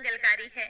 मंगलकारी है।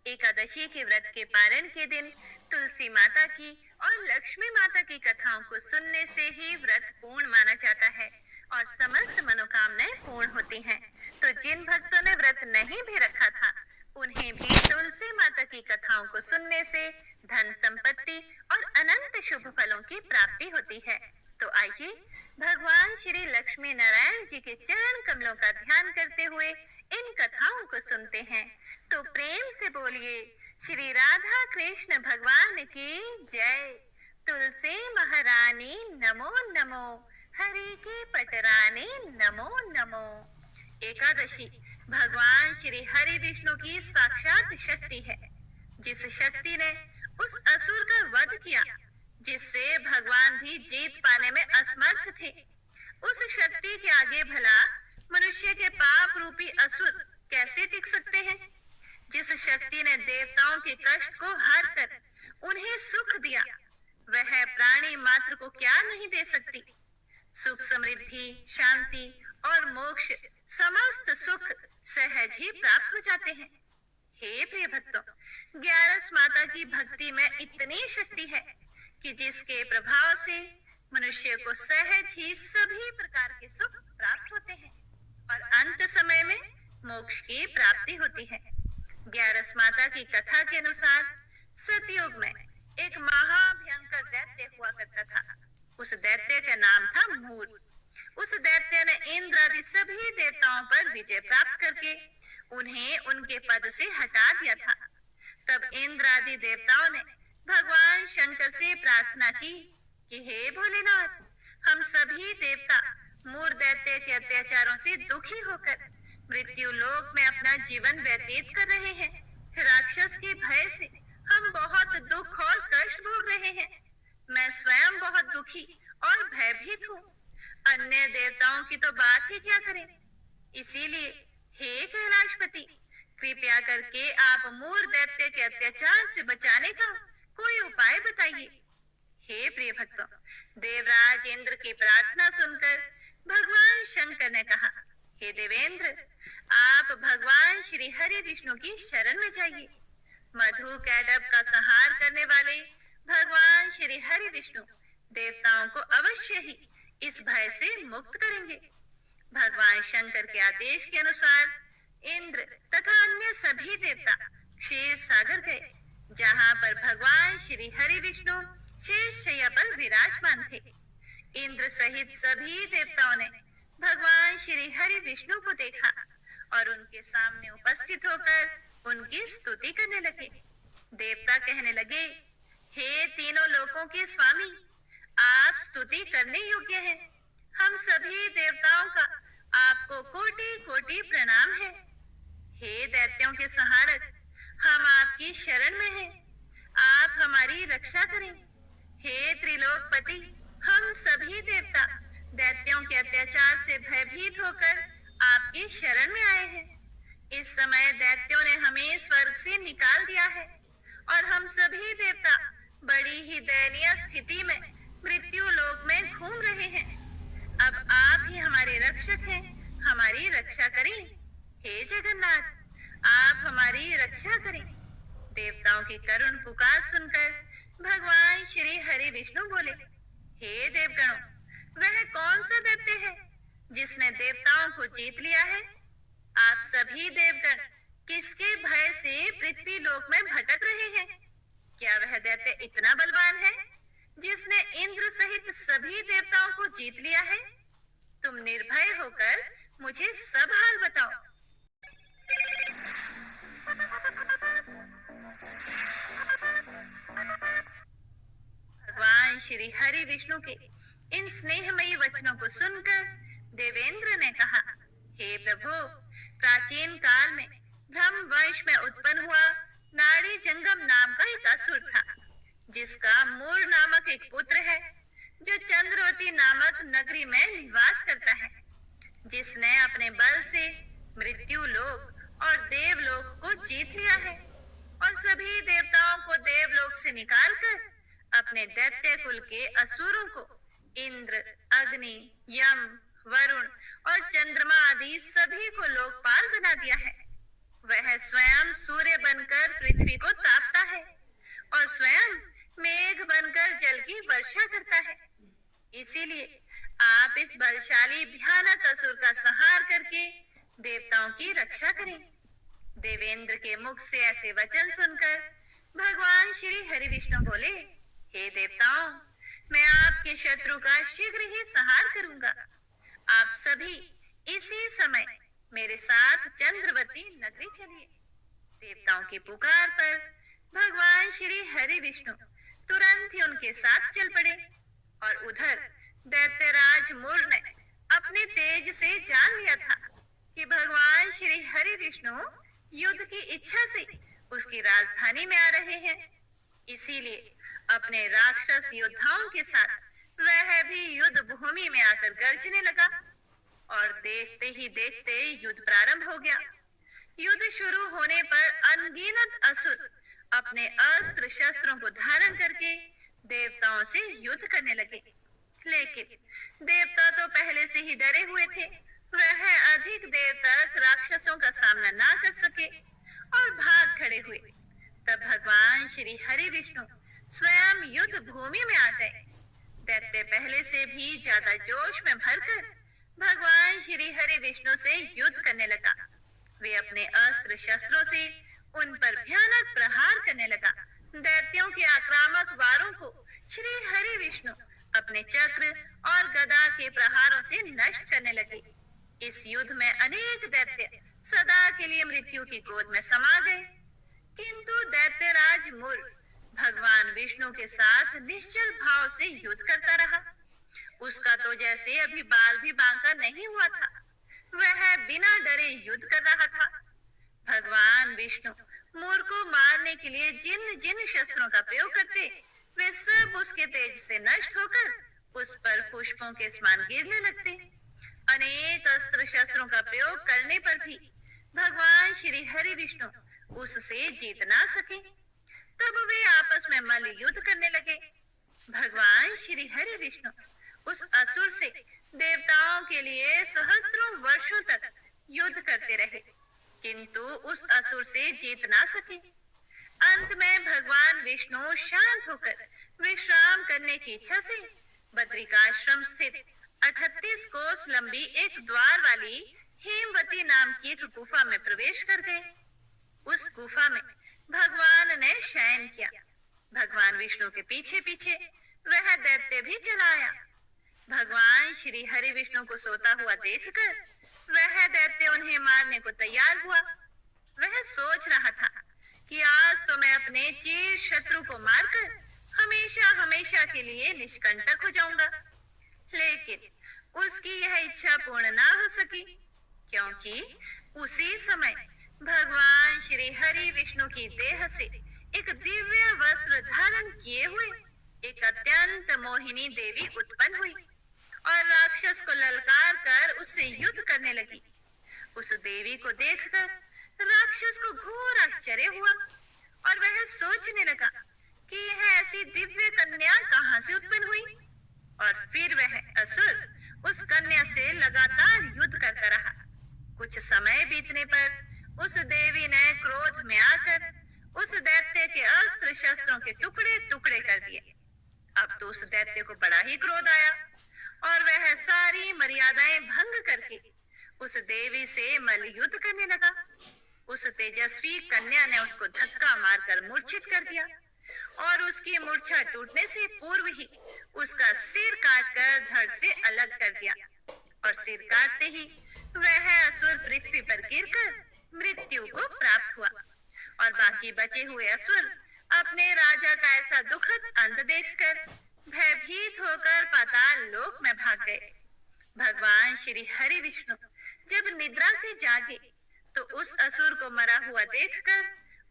एकादशी के व्रत के पारण के दिन तुलसी माता की और लक्ष्मी माता की कथाओं को सुनने से ही व्रत पूर्ण माना जाता है और समस्त मनोकामनाएं पूर्ण होती हैं। तो जिन भक्तों ने व्रत नहीं भी रखा था, उन्हें भी तुलसी माता की कथाओं को सुनने से धन संपत्ति और अनंत शुभ फलों की प्राप्ति होती है। तो आइए भगवान श्री लक्ष्मी नारायण जी के चरण कमलों का ध्यान करते हुए इन कथाओं को सुनते हैं। तो प्रेम से बोलिए श्री राधा कृष्ण भगवान की जय। तुलसी महारानी नमो नमो, हरि के पटरानी नमो नमो। एकादशी भगवान श्री हरि विष्णु की साक्षात शक्ति है, जिस शक्ति ने उस असुर का वध किया जिससे भगवान भी जीत पाने में असमर्थ थे। उस शक्ति के आगे भला मनुष्य के पाप रूपी असुर कैसे टिक सकते हैं? जिस शक्ति ने देवताओं के कष्ट को हर कर उन्हें सुख दिया, वह प्राणी मात्र को क्या नहीं दे सकती। सुख, समृद्धि, शांति और मोक्ष, समस्त सुख सहज ही प्राप्त हो जाते हैं। हे प्रिय भक्तों, 11 माता की भक्ति में इतनी शक्ति है कि जिसके प्रभाव से मनुष्य को सहज ही सभी प्रकार के सुख प्राप्त होते हैं और अंत समय में मोक्ष की प्राप्ति होती है। 11 माता की कथा के अनुसार सतयुग में एक महाभयंकर दैत्य हुआ करता था। उस दैत्य का नाम था मूर। उस दैत्य ने इंद्र आदि सभी देवताओं पर विजय प्राप्त करके उन्हें उनके पद से हटा दिया था। तब इंद्र आदि देवताओं ने भगवान शंकर से प्रार्थना की कि हे भोलेनाथ, हम सभी देवता मूर दैत्य के अत्याचारों से दुखी होकर मृत्यु लोक में अपना जीवन व्यतीत कर रहे हैं। राक्षस के भय से हम बहुत दुख और कष्ट भोग रहे हैं। मैं स्वयं बहुत दुखी और भयभीत हूँ। अन्य देवताओं की तो बात ही क्या करें। इसीलिए हे कैलाशपति, कृपया करके आप मूर दैत्य के अत्याचार से बचाने का कोई उपाय बताइए। हे प्रिय भक्तों, देवराज इंद्र की प्रार्थना सुनकर भगवान शंकर ने कहा, हे देवेंद्र, आप भगवान श्री हरि विष्णु की शरण में जाइए। मधु कैटभ का संहार करने वाले भगवान श्री हरि विष्णु देवताओं को अवश्य ही इस भय से मुक्त करेंगे। भगवान शंकर के आदेश के अनुसार इंद्र तथा अन्य सभी देवता क्षीर सागर गए, जहाँ पर भगवान श्री हरि विष्णु शेष शैया पर विराजमान थे। इंद्र सहित सभी देवताओं ने भगवान श्री हरि विष्णु को देखा और उनके सामने उपस्थित होकर उनकी स्तुति करने लगे। देवता कहने लगे, हे तीनों लोकों के स्वामी, आप स्तुति करने योग्य हैं। हम सभी देवताओं का आपको कोटि कोटि प्रणाम है। हे दैत्यों के संहारक, हम आपकी शरण में हैं। आप हमारी रक्षा करें। हे त्रिलोकपति, हम सभी देवता दैत्यों के अत्याचार से भयभीत होकर आपकी शरण में आए हैं। इस समय दैत्यों ने हमें स्वर्ग से निकाल दिया है और हम सभी देवता बड़ी ही दयनीय स्थिति में मृत्यु लोक में घूम रहे हैं। अब आप ही हमारे रक्षक हैं, हमारी रक्षा करें। हे जगन्नाथ, आप हमारी रक्षा करें। देवताओं की करुण पुकार सुनकर भगवान श्री हरि विष्णु बोले, हे देवगणों, वह कौन सा दैत्य है जिसने देवताओं को जीत लिया है? आप सभी देवगण किसके भय से पृथ्वी लोक में भटक रहे हैं? क्या वह दैत्य इतना बलवान है जिसने इंद्र सहित सभी देवताओं को जीत लिया है? तुम निर्भय होकर मुझे सब हाल बताओ। भगवान श्री हरि विष्णु के इन स्नेहमयी वचनों को सुनकर देवेंद्र ने कहा, हे प्रभु, प्राचीन काल में ब्रह्म वंश में उत्पन्न हुआ नाड़ी जंगम नाम का एक असुर था, जिसका मूर नामक एक पुत्र है जो चंद्रवती नामक नगरी में निवास करता है, जिसने अपने बल से मृत्यु लोक और देवलोक को जीत लिया है और सभी देवताओं को देवलोक से निकालकर अपने दैत्य कुल के असुरों को इंद्र, अग्नि, यम, वरुण और चंद्रमा आदि सभी को लोकपाल बना दिया है। वह स्वयं सूर्य बनकर पृथ्वी को तापता है और स्वयं मेघ बनकर जल की वर्षा करता है। इसीलिए आप इस बलशाली भयानक असुर का संहार करके देवताओं की रक्षा करें। देवेंद्र के मुख से ऐसे वचन सुनकर भगवान श्री हरि विष्णु बोले, हे देवताओं, मैं आपके शत्रु का शीघ्र ही संहार करूंगा। आप सभी इसी समय मेरे साथ चंद्रवती नगरी चलिए। देवताओं की पुकार पर भगवान श्री हरि विष्णु तुरंत ही उनके साथ चल पड़े और उधर दैत्यराज मुर ने अपने तेज से जान लिया था कि भगवान श्री हरि विष्णु युद्ध की इच्छा से उसकी राजधानी में आ रहे हैं। इसीलिए अपने राक्षस योद्धाओं के साथ वह भी युद्ध भूमि में आकर गरजने लगा और देखते ही देखते युद्ध प्रारंभ हो गया। युद्ध शुरू होने पर अनगिनत असुर अपने अस्त्र शस्त्रों को धारण करके देवताओं से युद्ध करने लगे। लेकिन देवता तो पहले से ही डरे हुए थे। वह अधिक देर तक राक्षसों का सामना ना कर सके और भाग खड़े हुए। तब भगवान श्री हरि विष्णु स्वयं युद्ध भूमि में आ गए। दैत्य पहले से भी ज्यादा जोश में भरकर भगवान श्री हरि विष्णु से युद्ध करने लगा। वे अपने अस्त्र शस्त्रों से उन पर भयानक प्रहार करने लगा। दैत्यों के आक्रामक वारों को श्री हरि विष्णु अपने चक्र और गदा के प्रहारों से नष्ट करने लगे। इस युद्ध में अनेक दैत्य सदा के लिए मृत्यु की गोद में समा गए। किंतु दैत्यराज मुर भगवान विष्णु के साथ निश्चल भाव से युद्ध करता रहा। उसका तो जैसे अभी बाल भी बांका नहीं हुआ था। वह बिना डरे युद्ध कर रहा था। भगवान विष्णु मुर को मारने के लिए जिन जिन शस्त्रों का प्रयोग करते, वे सब उसके तेज से नष्ट होकर उस पर पुष्पों के समान गिरने लगते। अनेक अस्त्र शस्त्रों का प्रयोग करने पर भी भगवान श्री हरि विष्णु उससे जीत ना सके। तब वे आपस में मल्ल युद्ध करने लगे। भगवान श्री हरि विष्णु उस असुर से देवताओं के लिए सहस्त्रों वर्षों तक युद्ध करते रहे, किंतु उस असुर से जीत ना सके। अंत में भगवान विष्णु शांत होकर विश्राम करने की इच्छा से बद्रिकाश्रम स्थित 38 कोस लंबी एक द्वार वाली हेमवती नाम की एक गुफा में प्रवेश कर गए। उस गुफा में भगवान ने शयन किया। भगवान विष्णु के पीछे पीछे वह दैत्य भी चला आया। भगवान श्री हरि विष्णु को सोता हुआ देखकर वह दैत्य उन्हें मारने को तैयार हुआ। वह सोच रहा था कि आज तो मैं अपने चिर शत्रु को मारकर हमेशा हमेशा के लिए निष्कंटक हो जाऊंगा। लेकिन उसकी यह इच्छा पूर्ण ना हो सकी, क्योंकि उसी समय भगवान श्री हरि विष्णु की देह से एक दिव्य वस्त्र धारण किए हुए एक अत्यंत मोहिनी देवी उत्पन्न हुई और राक्षस को ललकार कर उससे युद्ध करने लगी। उस देवी को देखकर राक्षस को घोर आश्चर्य हुआ और वह सोचने लगा कि यह ऐसी दिव्य कन्या कहां से उत्पन्न हुई। और फिर वह असुर उस कन्या से लगातार युद्ध करता रहा। कुछ समय बीतने पर उस देवी ने क्रोध में आकर उस दैत्य के अस्त्र शस्त्रों के टुकड़े टुकड़े कर दिए। अब तो उस दैत्य को बड़ा ही क्रोध आया और वह सारी मर्यादाएं भंग करके उस देवी से मल्लयुद्ध करने लगा। उस तेजस्वी कन्या ने उसको धक्का मारकर मूर्छित कर दिया और उसकी मूर्छा टूटने से पूर्व ही उसका सिर काटकर धड़ से अलग कर दिया और सिर काटते ही वह असुर पृथ्वी पर गिरकर मृत्यु को प्राप्त हुआ और बाकी बचे हुए असुर अपने राजा का ऐसा दुखद अंत देखकर भयभीत होकर पाताल लोक में भाग गए। भगवान श्री हरि विष्णु जब निद्रा से जागे तो उस असुर को मरा हुआ देखकर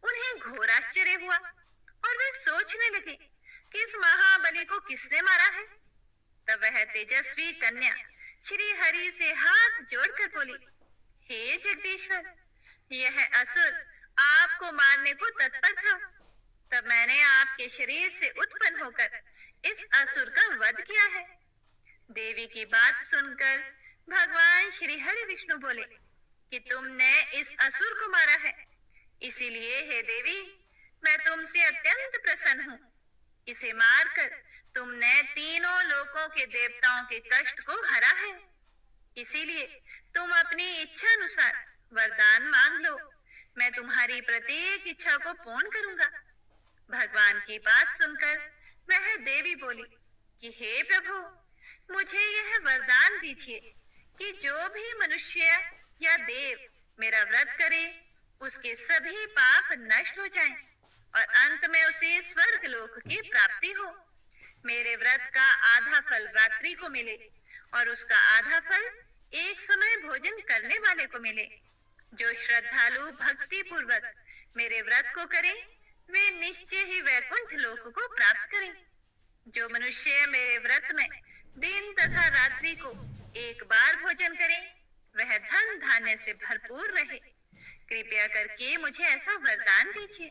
उन्हें घोर आश्चर्य हुआ और वे सोचने लगे कि इस महाबली को किसने मारा है। तब वह तेजस्वी कन्या श्री हरि से हाथ जोड़कर बोली, हे जगदीश्वर, यह असुर आपको मारने को तत्पर था। तब मैंने आपके शरीर से उत्पन्न होकर इस असुर का वध किया है। देवी की बात सुनकर भगवान श्री हरि विष्णु बोले, कि तुमने इस असुर को मारा है। इसीलिए हे देवी, मैं तुमसे अत्यंत प्रसन्न हूँ। इसे मारकर तुमने तीनों लोकों के देवताओं के कष्ट को हरा है। इसीलिए तुम अपनी इच्छा अनुसार वरदान मांग लो। मैं तुम्हारी प्रत्येक इच्छा को पूर्ण करूंगा। भगवान की बात सुनकर वह देवी बोली कि हे प्रभु, मुझे यह वरदान दीजिए कि जो भी मनुष्य या देव मेरा व्रत करे, उसके सभी पाप नष्ट हो जाएं और अंत में उसे स्वर्ग लोक की प्राप्ति हो। मेरे व्रत का आधा फल रात्रि को मिले और उसका आधा फल एक समय भोजन करने वाले को मिले। जो श्रद्धालु भक्ति पूर्वक मेरे व्रत को करें, वे निश्चय ही वैकुंठ लोक को प्राप्त करें। जो मनुष्य मेरे व्रत में दिन तथा रात्रि को एक बार भोजन करे, वह धन धान्य से भरपूर रहे। कृपया करके मुझे ऐसा वरदान दीजिए।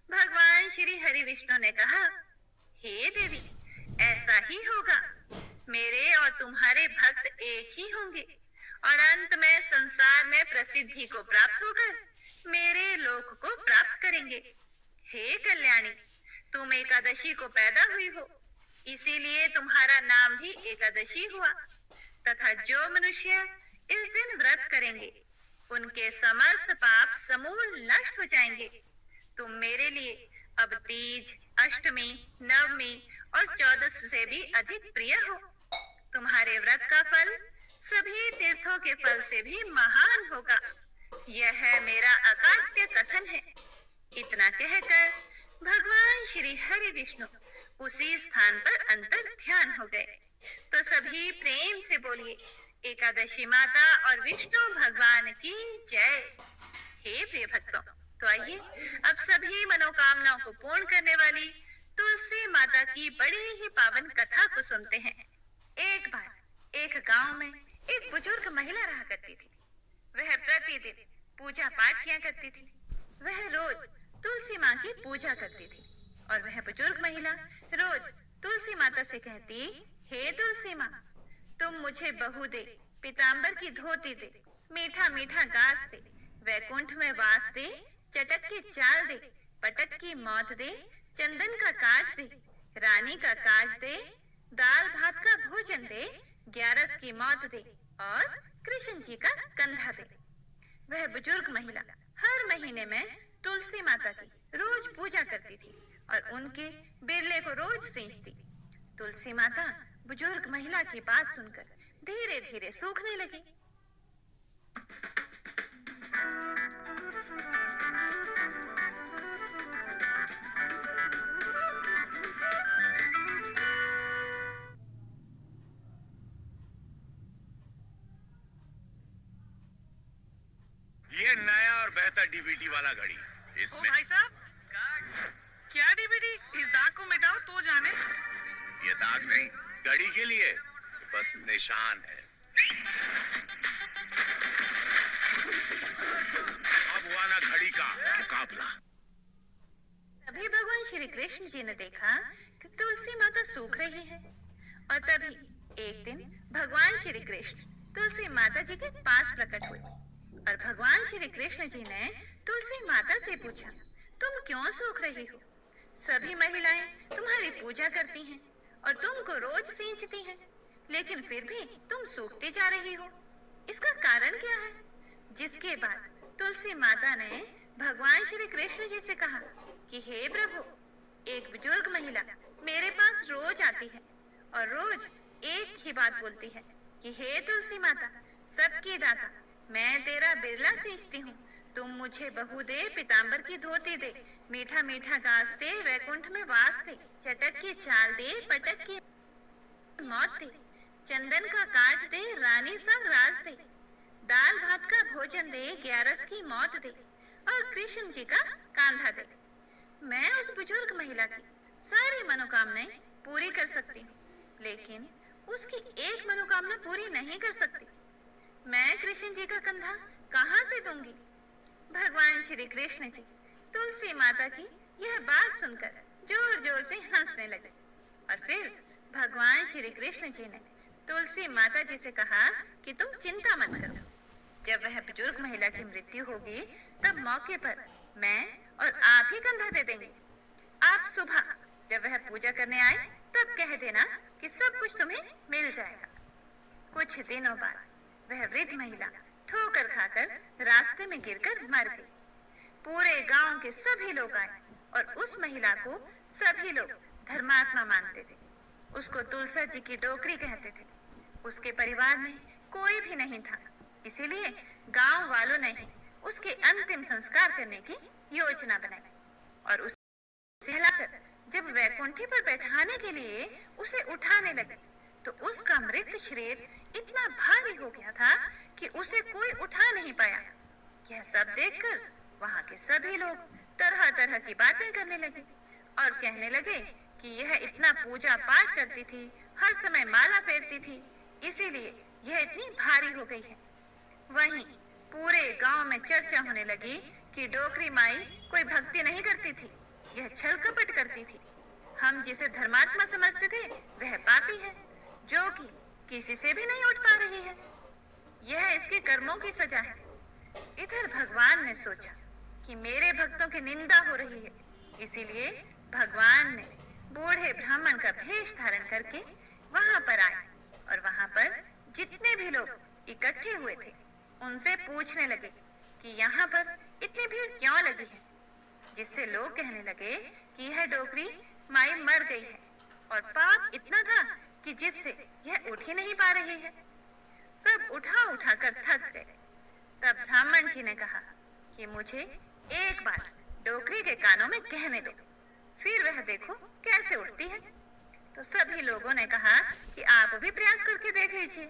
भगवान श्री हरि विष्णु ने कहा, हे देवी, ऐसा ही होगा। मेरे और तुम्हारे भक्त एक ही होंगे और अंत में संसार में प्रसिद्धि को प्राप्त होकर मेरे लोक को प्राप्त करेंगे। हे कल्याणी, तुम एकादशी को पैदा हुई हो, इसीलिए तुम्हारा नाम भी एकादशी हुआ। तथा जो मनुष्य इस दिन व्रत करेंगे, उनके समस्त पाप समूल नष्ट हो जाएंगे। तुम मेरे लिए अब तीज, अष्टमी, नवमी और 14 से भी अधिक प्रिय हो। तुम्हारे व्रत का फल सभी तीर्थों के फल से भी महान होगा। यह मेरा अकाट्य कथन है। इतना कहकर भगवान श्री हरि विष्णु उसी स्थान पर अंतर ध्यान हो गए। तो सभी प्रेम से बोलिए, एकादशी माता और विष्णु भगवान की जय। हे प्रिय भक्तों, तो आइए अब सभी मनोकामनाओं को पूर्ण करने वाली तुलसी माता की बड़ी ही पावन कथा को सुनते हैं। एक बार एक गांव में एक बुजुर्ग महिला रहा करती थी। वह प्रतिदिन पूजा पाठ किया करती थी। वह रोज तुलसी माँ की पूजा करती थी और वह बुजुर्ग महिला रोज तुलसी माता से कहती, हे तुलसी माँ, तुम मुझे बहू दे, पीताम्बर की धोती दे, मीठा मीठा घास दे, वैकुंठ में वास दे, चटक की चाल दे, पटक की मौत दे, चंदन का काट दे, रानी का काज दे, दाल भात का भोजन दे, 11 की मौत दे और कृष्ण जी का कंधा दे। वह बुजुर्ग महिला हर महीने में तुलसी माता की रोज पूजा करती थी और उनके बिरले को रोज सींचती। तुलसी माता बुजुर्ग महिला की बात सुनकर धीरे धीरे सूखने लगी। ये नया और बेहतर डीवीडी वाला घड़ी, ओ इसमें भाई साहब, क्या डीवीडी? इस दाग को मिटाओ तो जाने। ये दाग नहीं, घड़ी के लिए बस निशान है। अब हुआ ना घड़ी का मुकाबला। तभी भगवान श्री कृष्ण जी ने देखा कि तुलसी माता सूख रही है और तभी एक दिन भगवान श्री कृष्ण तुलसी माता जी के पास प्रकट हुए और भगवान श्री कृष्ण जी ने तुलसी माता से पूछा, तुम क्यों सूख रही हो? सभी महिलाएं तुम्हारी पूजा करती हैं और तुमको रोज सींचती हैं, लेकिन फिर भी तुम सूखती जा रही हो। इसका कारण क्या है? जिसके बाद तुलसी माता ने भगवान श्री कृष्ण जी से कहा कि हे प्रभु, एक बुजुर्ग महिला मेरे पास रोज आती है और रोज एक ही बात बोलती है कि हे तुलसी माता, सबकी दाता, मैं तेरा बिरला सींचती हूँ, तुम मुझे बहू दे, पीताम्बर की धोती दे, मीठा मीठा घास दे, वैकुंठ में वास दे, चटक की चाल दे, पटक की मौत दे, चंदन का काट दे, रानी सा राज दे, दाल भात का भोजन दे, 11 की मौत दे और कृष्ण जी का कांधा दे। मैं उस बुजुर्ग महिला की सारी मनोकामनाएं पूरी कर सकती हूँ, लेकिन उसकी एक मनोकामना पूरी नहीं कर सकती। मैं कृष्ण जी का कंधा कहाँ से दूंगी? भगवान श्री कृष्ण जी तुलसी माता की यह बात सुनकर जोर जोर से हंसने लगे और फिर भगवान श्री कृष्ण जी ने तुलसी माता जी से कहा कि तुम चिंता मत करो। जब वह बुजुर्ग महिला की मृत्यु होगी तब मौके पर मैं और आप ही कंधा दे देंगे। आप सुबह जब वह पूजा करने आए तब कह देना कि सब कुछ तुम्हें मिल जाएगा। कुछ दिनों बाद वह वृद्ध महिला ठोकर खाकर रास्ते में गिरकर मर गई। पूरे गांव के सभी लोग आए और उस महिला को सभी लोग धर्मात्मा मानते थे। उसको तुलसा जी की डोकरी कहते थे। उसके परिवार में कोई भी नहीं था, इसीलिए गांव वालों ने ही उसके अंतिम संस्कार करने की योजना बनाई और उसे हिलाकर जब वैकुंठी पर बैठाने के लिए उसे उठाने लगे तो उसका मृत शरीर इतना भारी हो गया था कि उसे कोई उठा नहीं पाया। यह सब देखकर वहां के सभी लोग तरह तरह की बातें करने लगे और कहने लगे कि यह इतना पूजा पाठ करती थी, हर समय माला फेरती थी, इसीलिए यह इतनी भारी हो गई है। वहीं पूरे गांव में चर्चा होने लगी कि डोकरी माई कोई भक्ति नहीं करती थी, यह छल कपट करती थी। हम जिसे धर्मात्मा समझते थे वह पापी है जो कि किसी से भी नहीं उठ पा रही है। यह इसके कर्मों की सजा है। इधर भगवान ने सोचा कि मेरे भक्तों की निंदा हो रही है, इसीलिए भगवान ने बूढ़े ब्राह्मण का भेष धारण करके वहां पर आए और वहां पर जितने भी लोग इकट्ठे हुए थे उनसे पूछने लगे कि यहाँ पर इतनी भीड़ क्यों लगी है, जिससे लोग कहने लगे कि यह डोकरी माई मर गई है और पाप इतना था कि जिससे यह उठ ही नहीं पा रही है। सब उठा उठा कर थक गए। तब ब्राह्मण जी ने कहा कि मुझे एक बार डोकरी के कानों में कहने दो, फिर वह देखो कैसे उठती है। तो सभी लोगों ने कहा कि आप भी प्रयास करके देख लीजिए।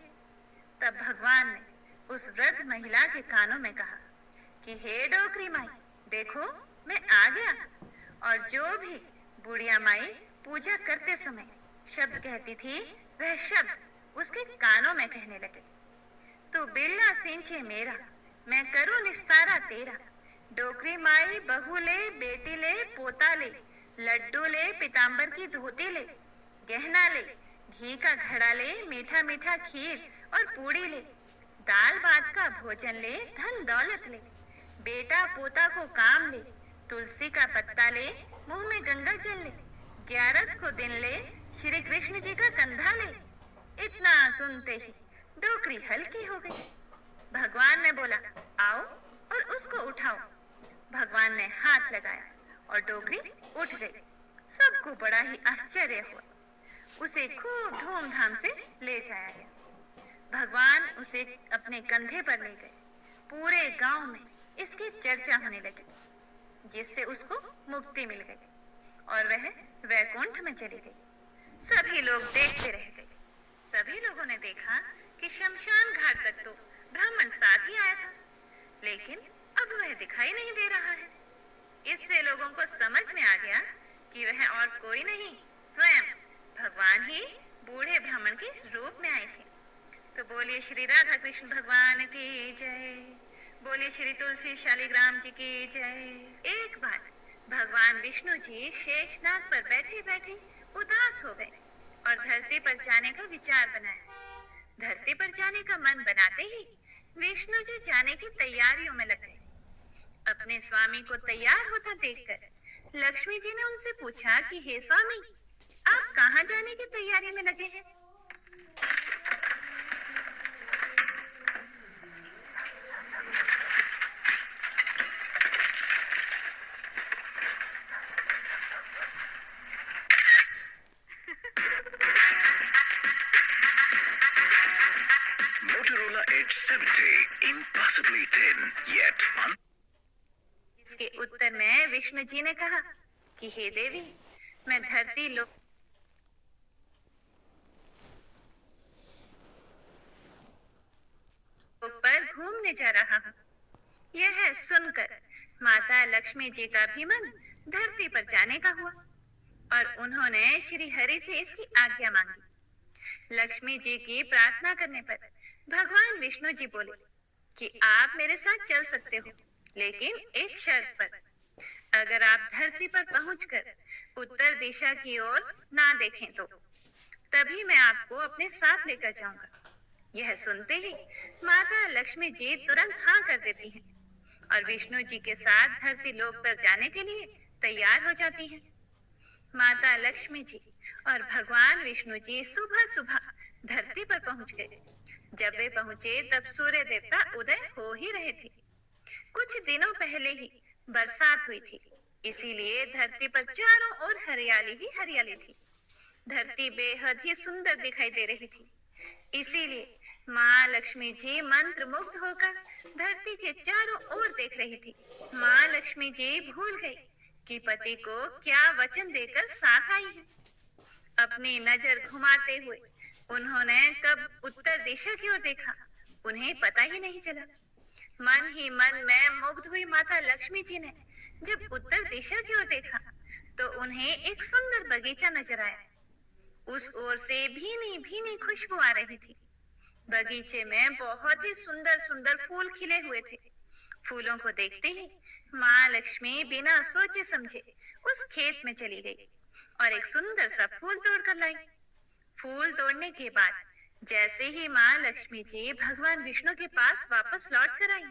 तब भगवान ने उस वृद्ध महिला के कानों में कहा कि हे डोकरी माई, देखो मैं आ गया। और जो भी बुढ़िया माई पूजा करते समय शब्द कहती थी वह शब्द उसके कानों में कहने लगे। तू बिल्ला सिंचे मेरा, मैं करूं निस्तारा तेरा। डोकरी माई बहू ले, बेटी ले, पोता ले, लड्डू ले, पीताम्बर की धोती ले, गहना ले, घी का घड़ा ले, मीठा मीठा खीर और पूड़ी ले, दाल भात का भोजन ले, धन दौलत ले, बेटा पोता को काम ले, तुलसी का पत्ता ले, मुंह में गंगा जल ले, 11 को दिन ले, श्री कृष्ण जी का कंधा ले। इतना सुनते ही डोकरी हल्की हो गई। भगवान ने बोला, आओ और उसको उठाओ। भगवान ने हाथ लगाया और डोकरी उठ गई। सबको बड़ा ही आश्चर्य हुआ। उसे खूब धूमधाम से ले जाया गया। भगवान उसे अपने कंधे पर ले गए। पूरे गांव में इसकी चर्चा होने लगी, जिससे उसको मुक्ति मिल गई और वह वैकुंठ में चली गई। सभी लोग देखते रह गए। सभी लोगों ने देखा कि शमशान घाट तक तो ब्राह्मण साथ ही आया था, लेकिन अब वह दिखाई नहीं दे रहा है। इससे लोगों को समझ में आ गया कि वह और कोई नहीं, स्वयं भगवान ही बूढ़े ब्राह्मण के रूप में आए थे। तो बोलिए श्री राधा कृष्ण भगवान की जय, बोलिए श्री तुलसी शालिग्राम जी की जय। एक बार भगवान विष्णु जी शेषनाग पर बैठे बैठे उदास हो गए और धरती पर जाने का विचार बनाया। धरती पर जाने का मन बनाते ही विष्णु जी जाने की तैयारियों में लग गए। अपने स्वामी को तैयार होता देखकर लक्ष्मी जी ने उनसे पूछा कि हे स्वामी, आप कहाँ जाने की तैयारी में लगे हैं? Motorola Edge 70, impossibly thin, yet इसके उत्तर में विष्णु जी ने कहा कि हे देवी, मैं धरती लोक पर घूमने जा रहा हूँ। यह सुनकर माता लक्ष्मी जी का भी मन धरती पर जाने का हुआ और उन्होंने श्री हरि से इसकी आज्ञा मांगी। लक्ष्मी जी की प्रार्थना करने पर भगवान विष्णु जी बोले कि आप मेरे साथ चल सकते हो, लेकिन एक शर्त पर। अगर आप धरती पर पहुंचकर उत्तर दिशा की ओर ना देखें तो तभी मैं आपको अपने साथ लेकर जाऊंगा। यह सुनते ही माता लक्ष्मी जी तुरंत हाँ कर देती हैं और विष्णु जी के साथ धरती लोक पर जाने के लिए तैयार हो जाती हैं। माता लक्ष्मी जी और भगवान विष्णु जी सुबह सुबह धरती पर पहुंच गए। जब वे पहुंचे तब सूर्य देवता उदय हो ही रहे थे। कुछ दिनों पहले ही बरसात हुई थी, इसीलिए धरती पर चारों ओर हरियाली ही हरियाली थी। धरती बेहद ही सुंदर दिखाई दे रही थी। इसीलिए माँ लक्ष्मी जी मंत्र मुग्ध होकर धरती के चारों ओर देख रही थी। माँ लक्ष्मी जी भूल गई कि पति को क्या वचन देकर साथ आई है। अपनी नजर घुमाते हुए उन्होंने कब उत्तर दिशा की ओर देखा, उन्हें पता ही नहीं चला। मन ही मन में मुग्ध हुई माता लक्ष्मी जी ने जब उत्तर दिशा की ओर देखा तो उन्हें एक सुंदर बगीचा नजर आया। उस ओर से भीनी भीनी खुशबू आ रही थी। बगीचे में बहुत ही सुंदर सुंदर फूल खिले हुए थे। फूलों को देखते ही माँ लक्ष्मी बिना सोचे समझे उस खेत में चली गई और एक सुंदर सा फूल तोड़कर लाई। फूल तोड़ने के बाद जैसे ही माँ लक्ष्मी जी भगवान विष्णु के पास वापस लौट कर आई,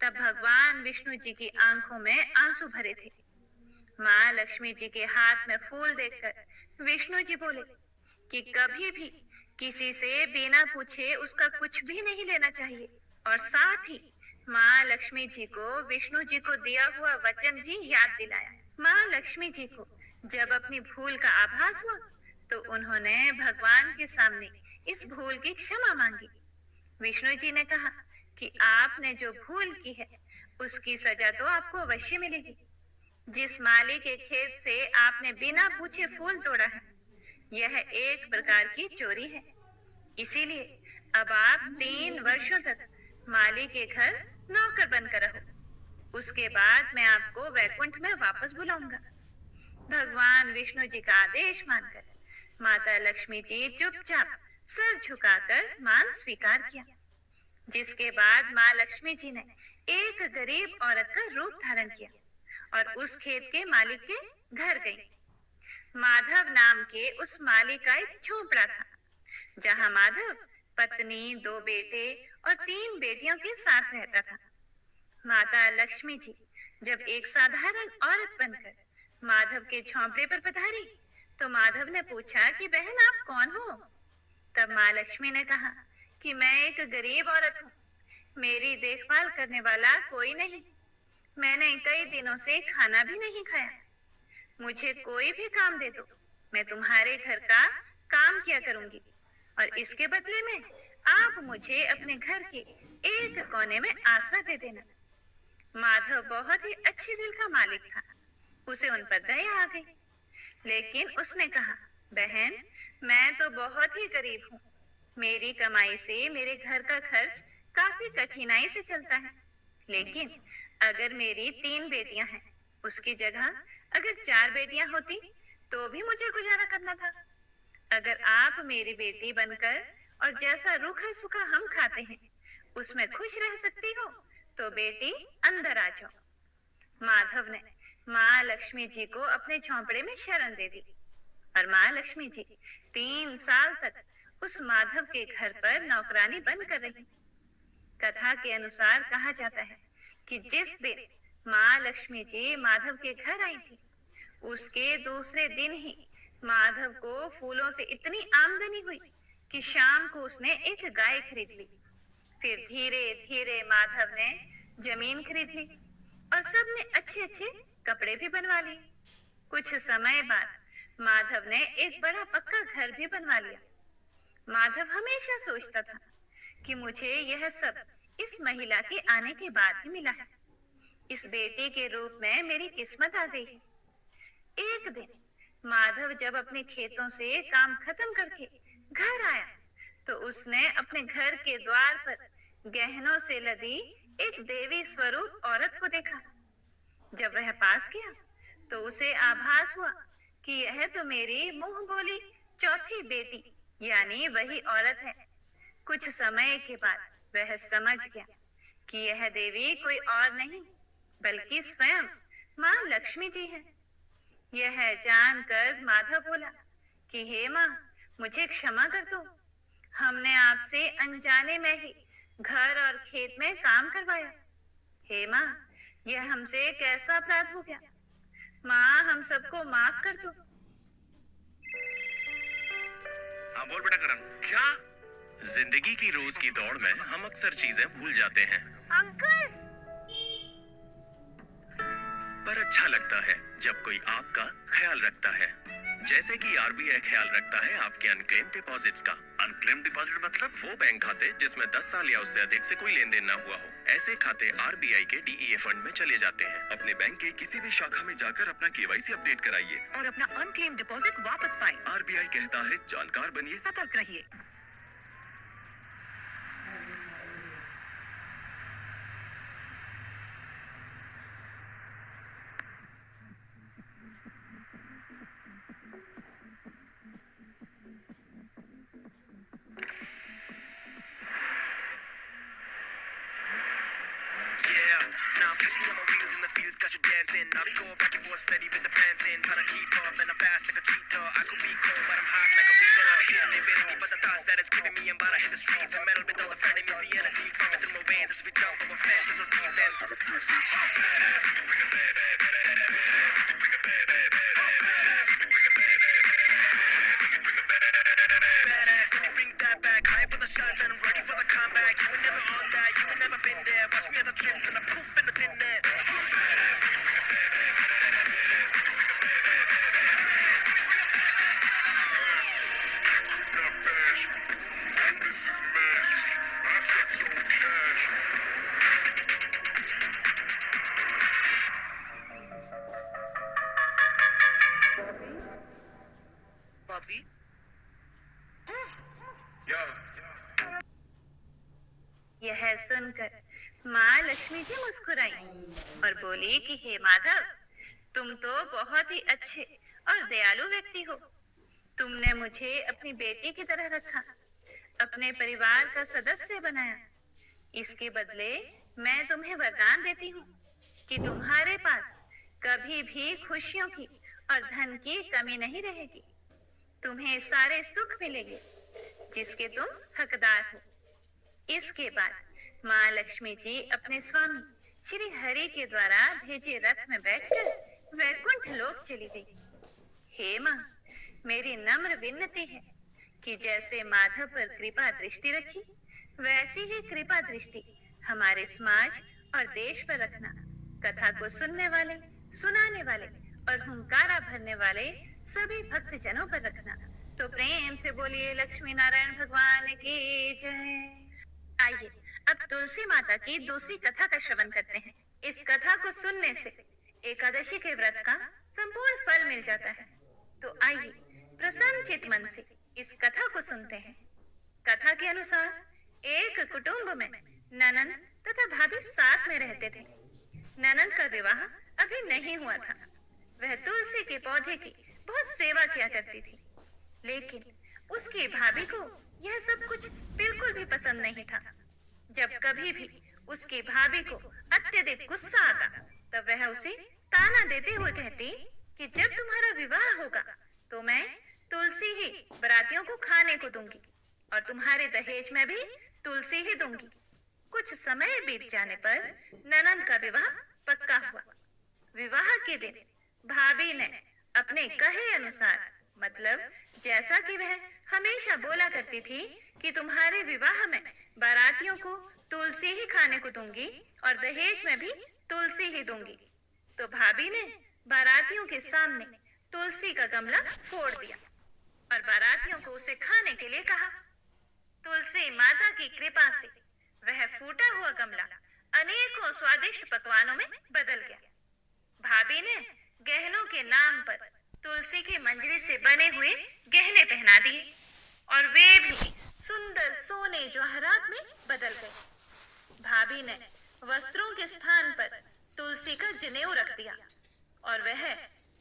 तब भगवान विष्णु जी की आंखों में आंसू भरे थे। माँ लक्ष्मी जी के हाथ में फूल देखकर विष्णु जी बोले कि कभी भी किसी से बिना पूछे उसका कुछ भी नहीं लेना चाहिए। और साथ ही माँ लक्ष्मी जी को विष्णु जी को दिया हुआ वचन भी याद दिलाया। माँ लक्ष्मी जी को जब अपनी भूल का आभास हुआ तो उन्होंने भगवान के सामने इस भूल की क्षमा मांगी। विष्णु जी ने कहा कि आपने जो भूल की है उसकी सजा तो आपको अवश्य मिलेगी। जिस माली के खेत से आपने बिना पूछे फूल तोड़ा है, यह एक प्रकार की चोरी है। इसीलिए अब आप 3 वर्षों तक माली के घर नौकर बनकर रहो। उसके बाद मैं आपको वैकुंठ में वापस बुलाऊंगा। भगवान विष्णु जी का आदेश मानकर माता लक्ष्मी जी चुपचाप सर झुकाकर मान स्वीकार किया। जिसके बाद माँ लक्ष्मी जी ने एक गरीब औरत का रूप धारण किया और उस खेत के मालिक के घर गई। माधव नाम के उस मालिक का एक झोपड़ा था, जहाँ माधव पत्नी, 2 बेटे और 3 बेटियों के साथ रहता था। माता लक्ष्मी जी जब एक साधारण औरत बनकर माधव के झोंपड़े पर पधारी तो माधव ने पूछा कि बहन आप कौन हो? तब माँ लक्ष्मी ने कहा कि मैं एक गरीब औरत हूँ, मेरी देखभाल करने वाला कोई नहीं, मैंने कई दिनों से खाना भी नहीं खाया, मुझे कोई भी काम दे दो, मैं तुम्हारे घर का काम किया करूंगी और इसके बदले में आप मुझे अपने घर के एक कोने में आसरा दे देना। माधव बहुत ही अच्छे दिल का मालिक था, उसे उन पर दया आ गई, लेकिन उसने कहा बहन मैं तो बहुत ही गरीब हूँ, मेरी कमाई से मेरे घर का खर्च काफी कठिनाई से चलता है, लेकिन अगर मेरी 3 बेटियां हैं उसकी जगह अगर 4 बेटियां होती तो भी मुझे गुजारा करना था। अगर आप मेरी बेटी बनकर और जैसा रूखा सूखा हम खाते हैं उसमें खुश रह सकती हो तो बेटी अंदर आ जाओ। माधव ने माँ लक्ष्मी जी को अपने झोंपड़े में शरण दे दी और माँ लक्ष्मी जी 3 साल तक उस माधव के घर पर नौकरानी बनकर रही। कथा के अनुसार कहा जाता है कि जिस दिन माँ लक्ष्मी जी माधव के घर आई थी उसके दूसरे दिन ही माधव को फूलों से इतनी आमदनी हुई कि शाम को उसने एक गाय खरीद ली। फिर धीरे धीरे माधव ने जमीन खरीद ली और सबने अच्छे अच्छे कपड़े भी बनवा लिए। कुछ समय बाद माधव ने एक बड़ा पक्का घर भी बनवा लिया। माधव हमेशा सोचता था कि मुझे यह सब इस महिला के आने के बाद ही मिला है, इस बेटे के रूप में मेरी किस्मत आ गई है। एक दिन माधव जब अपने खेतों से काम खत्म करके घर आया तो उसने अपने घर के द्वार पर गहनों से लदी एक देवी स्वरूप औरत को देखा। जब वह पास गया तो उसे आभास हुआ कि यह तो मेरी मुंह बोली चौथी बेटी यानी वही औरत है। कुछ समय के बाद वह समझ गया कि यह देवी कोई और नहीं बल्कि स्वयं माँ लक्ष्मी जी है। यह जानकर माधव बोला कि हे माँ मुझे क्षमा कर दो, हमने आपसे अनजाने में ही घर और खेत में काम करवाया। हे माँ, यह हमसे कैसा अपराध हो गया? माँ, हम सबको माफ कर दो। हाँ बोल बेटा करण। क्या? जिंदगी की रोज की दौड़ में हम अक्सर चीजें भूल जाते हैं, अंकल! पर अच्छा लगता है जब कोई आपका ख्याल रखता है, जैसे कि आरबीआई ख्याल रखता है आपके अनक्लेम डिपॉजिट्स का। अनक्लेम डिपॉजिट मतलब वो बैंक खाते जिसमें 10 साल या उससे अधिक से कोई लेन देन न हुआ हो। ऐसे खाते आरबीआई के डीईए फंड में चले जाते हैं। अपने बैंक के किसी भी शाखा में जाकर अपना केवाईसी अपडेट कराइए और अपना अनक्लेम डिपॉजिट वापस पाएं। आरबीआई कहता है, जानकार बनिए, सतर्क रहिए। Yeah, now I'm catching on my wheels in the fields, got you dancing. Now we go back and forth, steady with the pants in. Trying to keep up, and I'm fast like a cheetah. I could be cold, but I'm hot like a visa. Hitting it barely, but the thoughts that it's giving me, I'm about to hit the streets. I'm metal with all the frenemies, the energy pumping through my veins as we jump over fences or defense. Badass, let me bring that back. High for the shots, and I'm ready for the comeback. You were never on that, you were never been there. Watch me as I drift and I poof in the thin net. Bobby? यह सुनकर माँ लक्ष्मी जी मुस्कुराई और बोली कि हे माधव, तुम तो बहुत ही अच्छे और दयालु व्यक्ति हो। तुमने मुझे अपनी बेटी की तरह रखा, अपने परिवार का सदस्य बनाया। इसके बदले मैं तुम्हें वरदान देती हूँ कि तुम्हारे पास कभी भी खुशियों की और धन की कमी नहीं रहेगी। तुम्हें सारे सुख मिलेंगे जिसके तुम हकदार हो। इसके बाद माँ लक्ष्मी जी अपने स्वामी श्री हरि के द्वारा भेजे रथ में बैठकर वैकुंठ लोक चली गई। हे माँ, मेरी नम्र विनती है कि जैसे माधव पर कृपा दृष्टि रखी, वैसी ही कृपा दृष्टि हमारे समाज और देश पर रखना। कथा को सुनने वाले, सुनाने वाले और हुंकारा भरने वाले सभी भक्त जनों पर रखना। तो प्रेम से बोलिए लक्ष्मी नारायण भगवान की जय। आइए अब तुलसी माता की दूसरी कथा का श्रवण करते हैं। इस कथा को सुनने से एकादशी के व्रत का संपूर्ण फल मिल जाता है। तो आइए प्रसन्नचित मन से इस कथा को सुनते हैं। कथा के अनुसार एक कुटुंब में ननंद तथा भाभी साथ में रहते थे। ननंद का विवाह अभी नहीं हुआ था। वह तुलसी के पौधे की बहुत सेवा किया करती थी, लेकिन उसकी भाभी को यह सब कुछ बिल्कुल भी पसंद नहीं था। जब कभी भी उसकी भाभी को अत्यधिक गुस्सा आता, तब वह उसे ताना देते हुए कहती कि जब तुम्हारा विवाह होगा तो मैं तुलसी ही बरातियों को खाने को दूंगी और तुम्हारे दहेज में भी तुलसी ही दूंगी। कुछ समय बीत जाने पर ननंद का विवाह पक्का हुआ। विवाह के दिन भाभी ने अपने कहे अनुसार, मतलब जैसा कि वह हमेशा बोला करती थी कि तुम्हारे विवाह में बारातियों को तुलसी ही खाने को दूंगी और दहेज में भी तुलसी ही दूंगी, तो भाभी ने बारातियों के सामने तुलसी का गमला फोड़ दिया और बारातियों को उसे खाने के लिए कहा। तुलसी माता की कृपा से वह फूटा हुआ गमला अनेकों स्वादिष्ट पकवानों में बदल गया। भाभी ने गहनों के नाम पर तुलसी की मंजरी से बने हुए गहने पहना दिए और वे भी सुंदर सोने जवाहरात में बदल गए। भाभी ने वस्त्रों के स्थान पर तुलसी का जनेऊ रख दिया और वह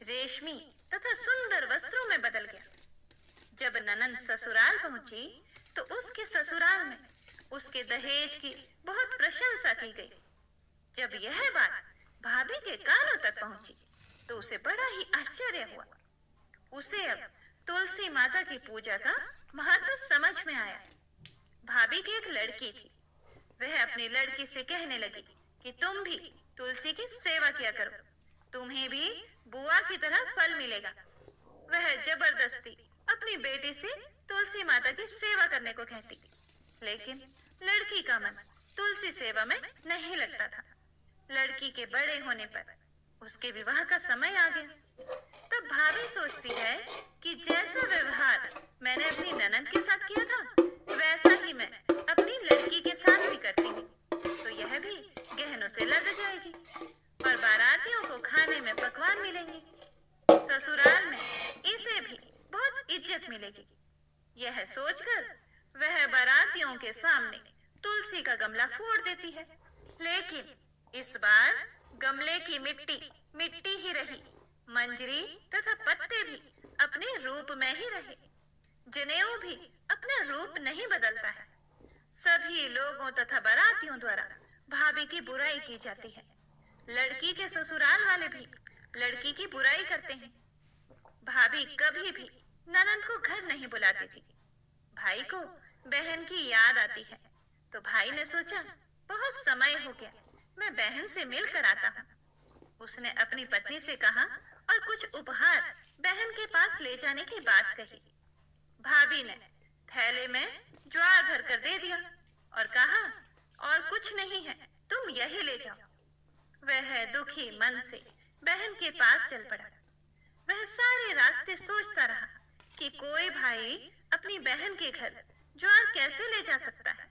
रेशमी तथा सुंदर वस्त्रों में बदल गया। जब ननंद ससुराल पहुंची तो उसके ससुराल में उसके दहेज की बहुत प्रशंसा की गई। जब यह बात भाभी के कानों तक पहुंची तो उसे बड़ा ही आश्चर्य हुआ। उसे अब तुलसी माता की पूजा का महत्व समझ में आया भाभी की एक लड़की थी। वह अपनी लड़की से कहने लगी कि तुम भी तुलसी की सेवा किया करो, तुम्हें भी बुआ की तरह फल मिलेगा। वह जबरदस्ती अपनी बेटी से तुलसी माता की सेवा करने को कहती, लेकिन लड़की का मन तुलसी सेवा में नहीं लगता था। लड़की के बड़े होने पर उसके विवाह का समय आ गया। तब भाभी सोचती है कि जैसा व्यवहार मैंने अपनी ननद के साथ किया था, वैसा ही मैं अपनी लड़की के साथ भी करती हूँ, तो यह भी गहनों से लद जाएगी और बारातियों को खाने में पकवान मिलेंगे। ससुराल में इसे भी बहुत इज्जत मिलेगी। यह सोचकर वह बारातियों के सामने तुलसी का गमला फोड़ देती है, लेकिन इस बार गमले की मिट्टी मिट्टी ही रही, मंजरी तथा पत्ते भी अपने रूप में ही रहे। जनेऊ भी अपना रूप नहीं बदलता है। सभी लोगों तथा बारातियों द्वारा भाभी की बुराई की जाती है। लड़की के ससुराल वाले भी लड़की की बुराई करते हैं। भाभी कभी भी ननद को घर नहीं बुलाती थी। भाई को बहन की याद आती है, तो भाई ने सोचा बहुत समय हो गया, मैं बहन से मिल कर आता हूँ। उसने अपनी पत्नी से कहा और कुछ उपहार बहन के पास ले जाने की बात कही। भाभी ने थैले में ज्वार भर कर दे दिया और कहा, और कुछ नहीं है, तुम यही ले जाओ। वह दुखी मन से बहन के पास चल पड़ा। वह सारे रास्ते सोचता रहा कि कोई भाई अपनी बहन के घर ज्वार कैसे ले जा सकता है।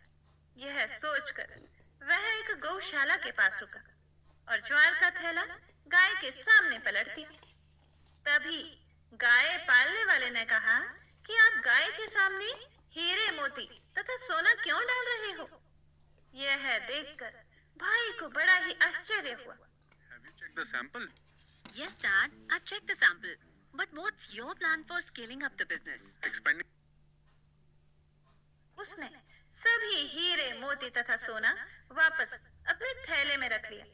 यह सोचकर वह एक गौशाला के पास रुका और ज्वार का थैला गाय के सामने पलट दिया। तभी गाय पालने वाले ने कहा कि आप गाय के सामने हीरे मोती तथा सोना क्यों डाल रहे हो? यह देखकर भाई को बड़ा ही आश्चर्य हुआ। Have you checked the sample? Yes, Dad. I've checked the sample. But what's your plan for scaling up the business? Expanding. उसने सभी हीरे मोती तथा सोना वापस अपने थैले में रख लिया।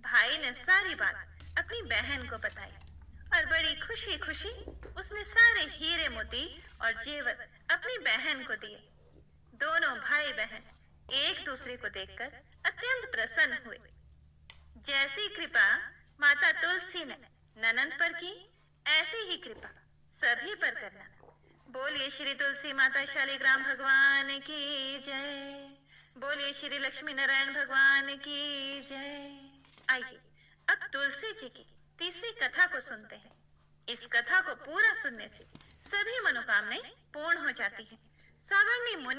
भाई ने सारी बात अपनी बहन को बताई और बड़ी खुशी खुशी उसने सारे हीरे मोती और जेवर अपनी बहन को दिए। दोनों भाई बहन एक दूसरे को देखकर अत्यंत प्रसन्न हुए। जैसी कृपा माता तुलसी ने ननंद पर की, ऐसी ही कृपा सभी पर करना। बोलिए श्री तुलसी माता शालिग्राम भगवान की जय। बोलिए श्री लक्ष्मी नारायण भगवान की जय। आइए अब तुलसी जी की तीसरी कथा को सुनते हैं। इस कथा को पूरा सुनने से सभी मनोकामनाएं पूर्ण हो जाती हैं। सावर्णी मुनि